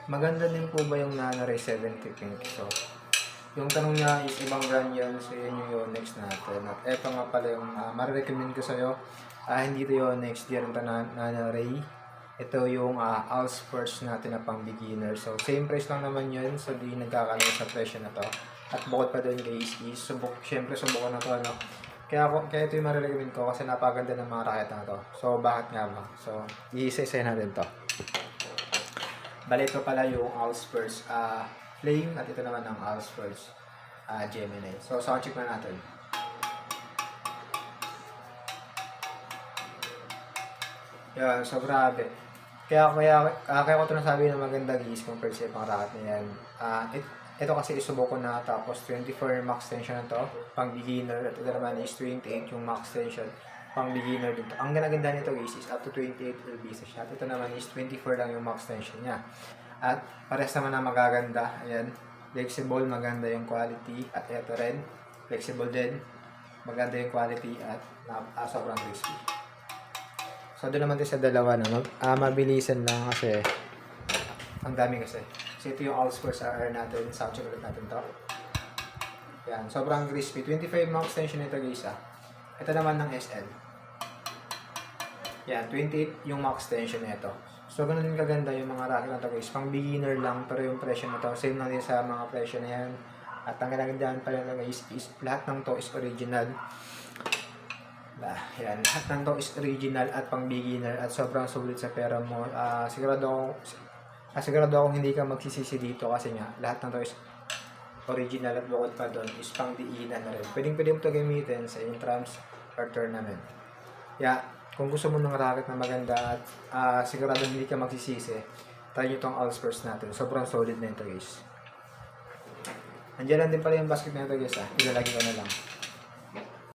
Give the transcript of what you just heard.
Maganda din po ba yung Nano Ray 70 Pink? So, yung tanong niya is ibang brand yun. So, yun yung Yonex natin. At eto nga pala yung marirecommend ko sa'yo. Hindi ito Yonex, di rin ito Nano Ray. Ito yung Allsperts natin na pang beginner. So, same price lang naman yun. So, di nagkakalaga sa presyo na to. At bukod pa doon guys is, syempre subukan na to, ano. Kaya ito yung marirecommend ko kasi napaganda ng mga racket na to. So, bakit nga ba? So, i-isa-isa natin to. Bali, ito pala yung Allsperts Flame at ito naman ang Allsperts Gemini. So, sound check na natin. Yan, so grabe. Kaya ko ito nasabi na maganda guys compared sa ibang racket na yan. Ito kasi isubok ko na, tapos 24 max tension na to, pang beginner. At ito naman is 28 yung max tension, pang beginner dito. Ang ganda nito guys is up to 28 lbs siya. At ito naman is 24 lang yung max tension niya. At pares naman na magaganda. Ayan, flexible, maganda yung quality. At ito rin, flexible din, maganda yung quality at sobrang crispy. So doon naman din sa dalawa na mabilisan lang kasi ang dami kasi. So ito yung Allsperts RR natin, sound check ulit natin to. Yan, sobrang crispy. 25 max tension nito guys Ito naman ng SL. Yan, 28 yung max tension nito. So ganun din kaganda yung mga racket na to guys. Pang beginner lang, pero yung presyo na to, same lang din sa mga presyo na yan. At ang ganagandahan pala na guys is lahat ng to is original. Yan, lahat ng to is original at pang beginner at sobrang sulit sa pera mo. Sigurado akong hindi ka magsisisi dito kasi nga lahat ng to is original at bukod pa doon is pang diinan na rin. Pwede mo ito gamitin sa intrams or tournament. Kung gusto mo ng racket na maganda at sigurado hindi ka magsisisi, try nyo itong Allsperts natin. Sobrang solid na ito guys. Andiyan lang din pala yung basket na ito guys Ilalagay ko na lang.